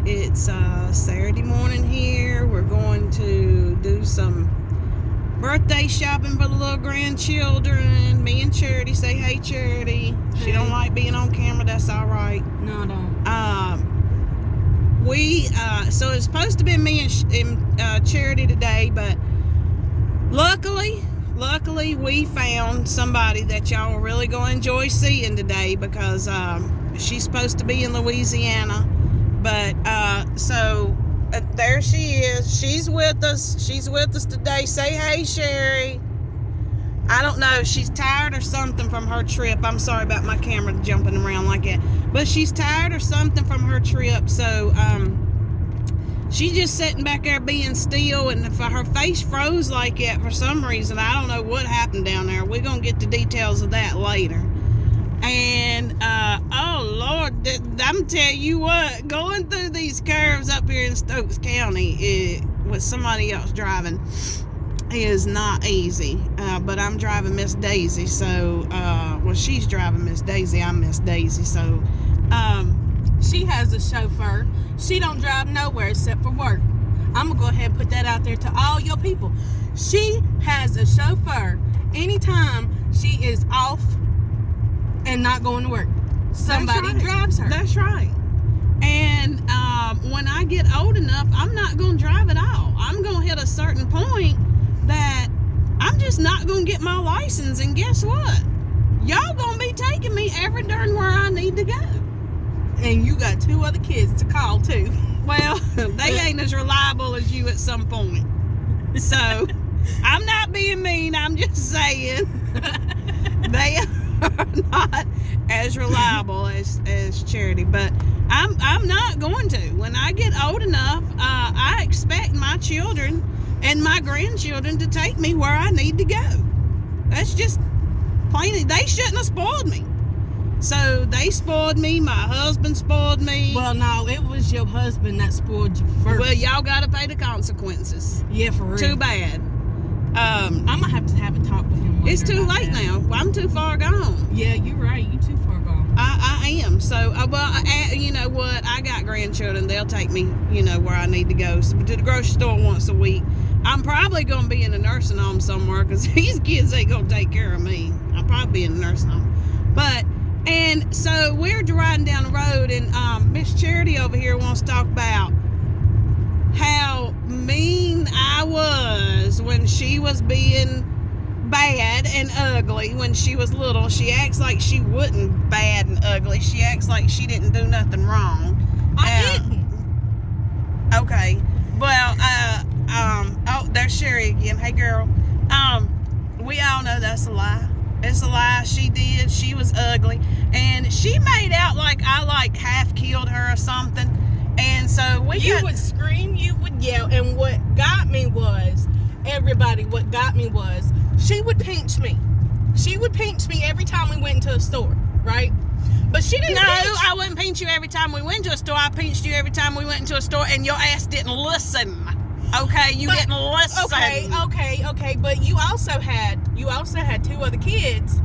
It's Saturday morning here. We're going to do some birthday shopping for the little grandchildren. Me and Charity. Say hey, Charity. Hey. She don't like being on camera. That's all right. No, I don't. So it's supposed to be me and Charity today, but luckily we found somebody that y'all are really going to enjoy seeing today, because she's supposed to be in Louisiana. But there she is. She's with us. She's with us today. Say hey, Sherry. I don't know. She's tired or something from her trip. I'm sorry about my camera jumping around like that. But she's tired or something from her trip. So she's just sitting back there being still, and her face froze like that for some reason. I don't know what happened down there. We're going to get the details of that later. And, oh Lord, I'm telling you what, going through these curves up here in Stokes County with somebody else driving is not easy. But I'm driving Miss Daisy, so, she's driving Miss Daisy, I'm Miss Daisy, so, she has a chauffeur. She don't drive nowhere except for work. I'm gonna go ahead and put that out there to all your people. She has a chauffeur anytime she is off and not going to work. Somebody drives her. That's right. And when I get old enough, I'm not going to drive at all. I'm going to hit a certain point that I'm just not going to get my license. And guess what? Y'all going to be taking me every darn where I need to go. And you got 2 other kids to call too. Well, they ain't as reliable as you at some point. So, I'm not being mean. I'm just saying they are not as reliable as Charity, but I'm not going to. When I get old enough, I expect my children and my grandchildren to take me where I need to go. That's just plain. They shouldn't have spoiled me. So they spoiled me. My husband spoiled me. Well, no, it was your husband that spoiled you first. Well, y'all got to pay the consequences. Yeah, for real. Too bad. I'm gonna have to have a talk with him. It's too late now. I'm too far gone. Yeah, you're right. You too far gone. I am. So, you know what? I got grandchildren. They'll take me, where I need to go. So, to the grocery store once a week. I'm probably going to be in a nursing home somewhere, because these kids ain't going to take care of me. I'll probably be in a nursing home. And so we're riding down the road, and Miss Charity over here wants to talk about how mean I was when she was being bad and ugly when she was little. She acts like she wasn't bad and ugly. She acts like she didn't do nothing wrong. I didn't. Okay. Well, oh, there's Sherry again. Hey, girl. We all know that's a lie. It's a lie. She did. She was ugly. And she made out like I, half killed her or something. And so you would scream, you would yell, and what got me was, she would pinch me. She would pinch me every time we went into a store, right? But she didn't pinch. I wouldn't pinch you every time we went to a store. I pinched you every time we went into a store, and your ass didn't listen. Okay, you didn't listen. Okay, but you also had 2 other kids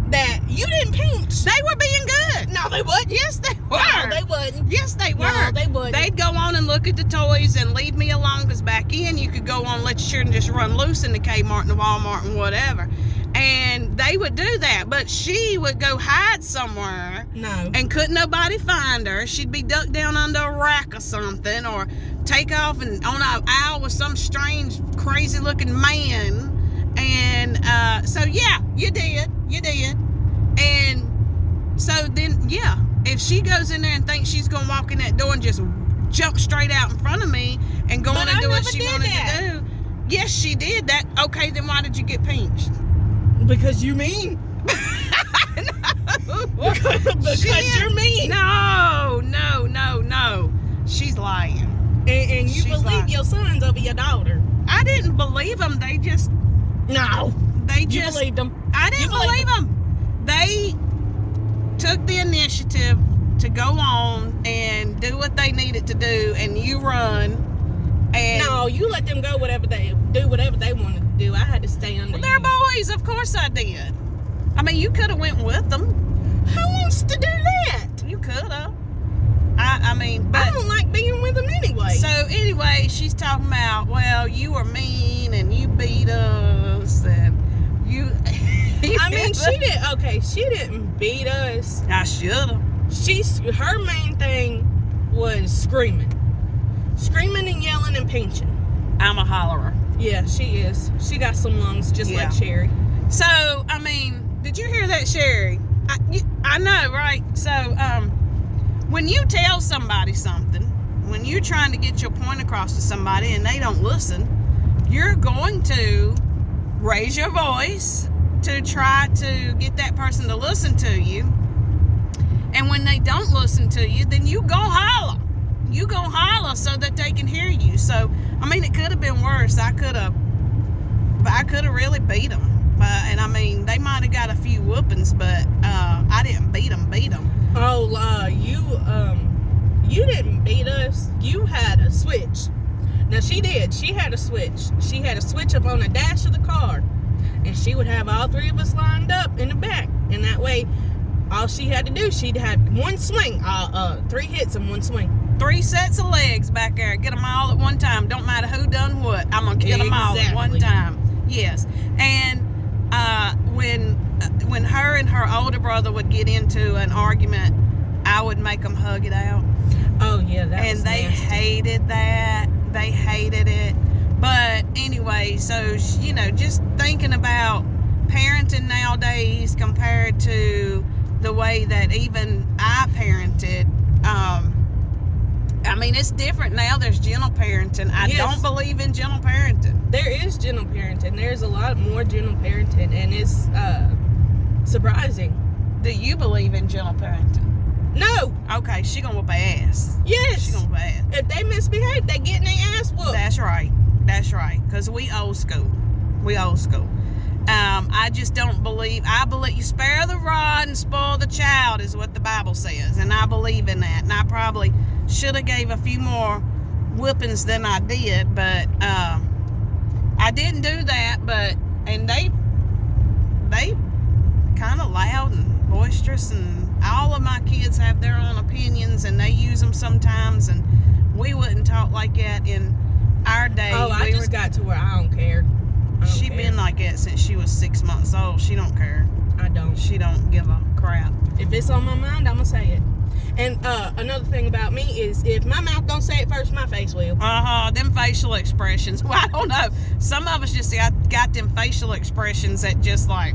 that you didn't pinch. They were being good. No, they wouldn't. Yes, they were. No, they wouldn't. Yes, they were. No, they wouldn't. They'd go on and look at the toys and leave me alone, because back in you could go on and let your children just run loose in the Kmart and the Walmart and whatever. And they would do that, but she would go hide somewhere. No. And couldn't nobody find her. She'd be ducked down under a rack or something, or take off and on an aisle with some strange, crazy-looking man. And so, yeah, you did. And so then, yeah, if she goes in there and thinks she's going to walk in that door and just jump straight out in front of me and go on and do what she wanted to do. Yes, she did that. Okay, then why did you get pinched? Because you mean. because you're mean. No. She's lying. And you believe your sons over your daughter. I didn't believe them. They just... No. You believed them. I didn't believe them. They took the initiative to go on and do what they needed to do, and you run. And no, you let them go whatever they wanted to do. I had to stay under. Well, they're boys. Of course I did. I mean, you could have went with them. Who wants to do that? You could have. I mean, but I don't like being with anyway, she's talking about, well, you were mean and you beat us and you. I mean, she didn't beat us. I should have. Her main thing was screaming and yelling and pinching. I'm a hollerer. Yeah, she is. She got some lungs just Yeah. like Sherry. So, I mean, did you hear that, Sherry? I know, right? So, when you tell somebody something, when you're trying to get your point across to somebody and they don't listen, you're going to raise your voice to try to get that person to listen to you. And when they don't listen to you, then you go holler. You go holler so that they can hear you. So, I mean, it could have been worse. I could have really beat them. And I mean, they might have got a few whoopings, but I didn't beat them. Oh, you didn't beat us. You had a switch. Now, she did. She had a switch. She had a switch up on the dash of the car. And she would have all three of us lined up in the back. And that way, all she had to do, she'd have one swing. 3 hits in one swing. 3 sets of legs back there. Get them all at one time. Don't matter who done what. I'm going to get them all at one time. Yes. And when her and her older brother would get into an argument, I would make them hug it out. Oh, yeah, that was And they nasty. hated that. They hated it. But anyway, so, you know, just thinking about parenting nowadays compared to the way that even I parented, I mean, it's different now. There's gentle parenting. I Yes. don't believe in gentle parenting. There is gentle parenting. There's a lot more gentle parenting, and it's surprising. Do you believe in gentle parenting? No. Okay, she gonna whoop her ass. Yes. She gonna whoop her ass. If they misbehave, they getting their ass whooped. That's right. That's right. Because we old school. I just don't believe. I believe you spare the rod and spoil the child is what the Bible says, and I believe in that. And I probably should have gave a few more whippings than I did, but I didn't do that. And they kind of loud and boisterous, and all of my kids have their own opinions, and they use them sometimes. And we wouldn't talk like that in our day. Oh, I just got to where I don't care. She been like that since she was 6 months old. She don't care. I don't. She don't give a crap. If it's on my mind, I'm gonna say it. And another thing about me is, if my mouth don't say it first, my face will. Them facial expressions. Well, I don't know. Some of us just got them facial expressions that just like,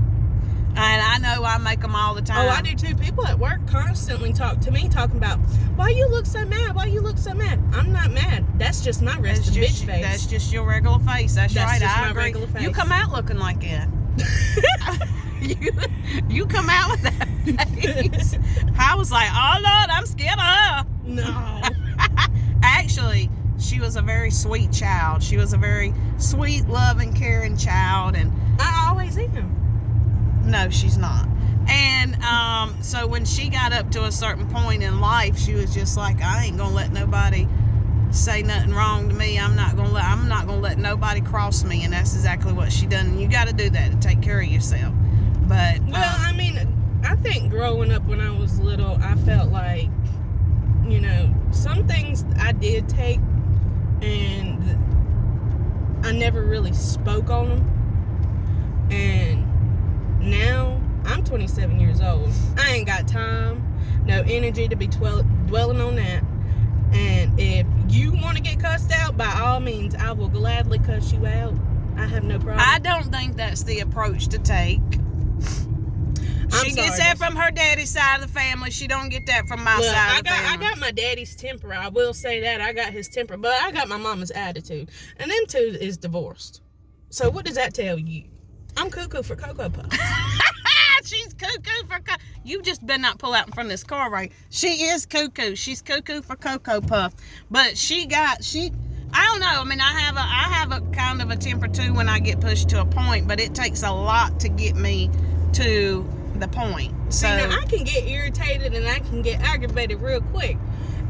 and I know I make them all the time. Oh, I do too. People at work constantly talk to me, talking about, why you look so mad? Why you look so mad? I'm not mad. That's just my resting bitch face. That's just your regular face. That's right. Just I my agree. regular face. You come out looking like that. you come out with that face. I was like, oh Lord, I'm scared of her. No. Actually, she was a very sweet child. She was a very sweet, loving, caring child, and I always am. no, she's not. And so when she got up to a certain point in life, she was just like, I ain't gonna let nobody say nothing wrong to me. I'm not gonna let nobody cross me. And that's exactly what she done. And you got to do that to take care of yourself. But Well, I mean, I think growing up when I was little, I felt like, you know, some things I did take, and I never really spoke on them. And now I'm 27 years old. I ain't got time, no energy to be dwelling on that. And if you want to get cussed out, by all means, I will gladly cuss you out. I have no problem. I don't think that's the approach to take. She gets that from her daddy's side of the family. She don't get that from my side of the family. I got my daddy's temper. I will say that. I got his temper. But I got my mama's attitude. And them two is divorced. So what does that tell you? I'm cuckoo for Cocoa Puffs. She's cuckoo for You just better not pull out in front of this car, right? She is cuckoo. She's cuckoo for Cocoa Puff. But I don't know. I mean, I have a kind of a temper too when I get pushed to a point, but it takes a lot to get me to the point. So See, now I can get irritated and I can get aggravated real quick.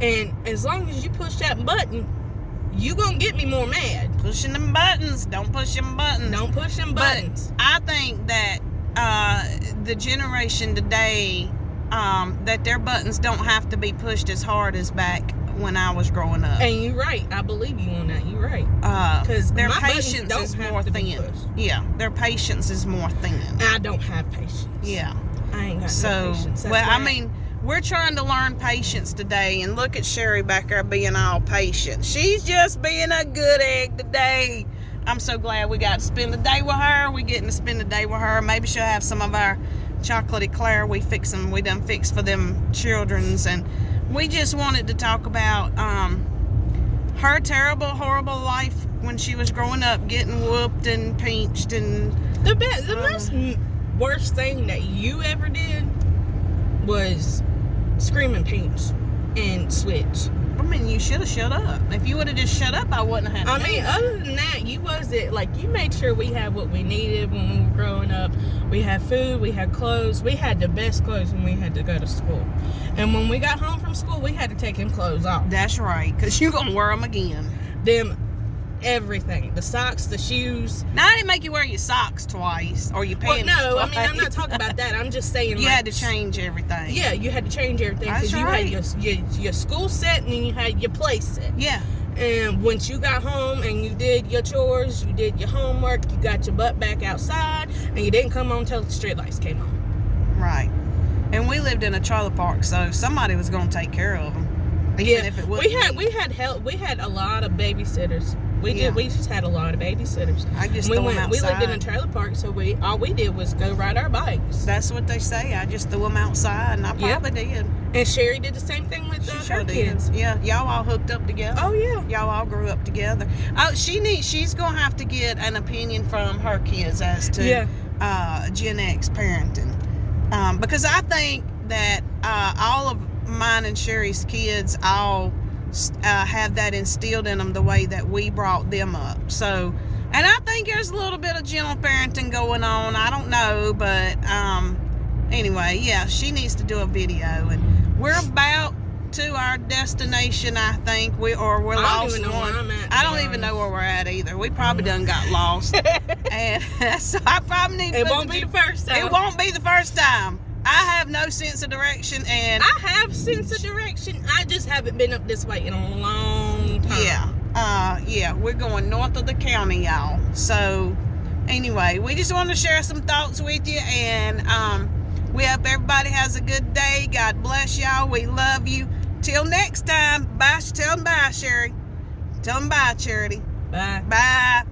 And as long as you push that button, you gonna get me more mad. pushing them buttons. Don't push them buttons. Don't push them buttons. But I think that the generation today, that their buttons don't have to be pushed as hard as back when I was growing up. And you're right. I believe you on that. You're right. Because their my buttons patience don't is have more to be thin. pushed. Yeah, their patience is more thin. I don't have patience. Yeah. I ain't got So, no patience. That's well, I why mean, we're trying to learn patience today, and look at Sherry back there being all patient. She's just being a good egg today. I'm so glad we got to spend the day with her. We're getting to spend the day with her. Maybe she'll have some of our chocolate eclair we done fixed for them children's, and we just wanted to talk about her terrible, horrible life when she was growing up, getting whooped and pinched, and the most worst thing that you ever did was scream and pinch and switch. I mean, you should have shut up. If you would have just shut up, I wouldn't have had to do that. Other than that, you wasn't like, you made sure we had what we needed when we were growing up. We had food, we had clothes. We had the best clothes when we had to go to school. And when we got home from school, we had to take them clothes off. That's right, because you're going to wear them again. Everything. The socks, the shoes. Now, I didn't make you wear your socks twice or your pants Well, no, I twice. mean, I'm not talking about that. I'm just saying, You had to change everything. Yeah, you had to change everything That's because you right. had your school set and then you had your play set. Yeah. And once you got home and you did your chores, you did your homework, you got your butt back outside, and you didn't come home until the street lights came on. Right. And we lived in a trailer park, so somebody was going to take care of them. Even if it wasn't we had help. We had a lot of babysitters. We Yeah. did. We just had a lot of babysitters. I just threw them outside. We lived in a trailer park, so all we did was go ride our bikes. That's what they say. I just threw them outside, and I probably did. And Sherry did the same thing with her kids. Yeah, y'all all hooked up together. Oh yeah. Y'all all grew up together. Oh, she's gonna have to get an opinion from her kids as to Gen X parenting, because I think that all of mine and Sherry's kids all have that instilled in them the way that we brought them up. So, and I think there's a little bit of gentle parenting going on. I don't know, but anyway, yeah, she needs to do a video, and we're about to our destination. I think we're lost. I don't even know where I'm at. I don't even know where we're at either. We probably done got lost, and so I probably need. It won't be the first time. It won't be the first time. I have no sense of direction, and I have sense of direction. I just haven't been up this way in a long time. yeah, we're going north of the county, y'all. So anyway, we just want to share some thoughts with you, and we hope everybody has a good day. God bless y'all. We love you. Till next time. Bye. Tell them bye, Sherry. Tell them bye, Charity. Bye. Bye.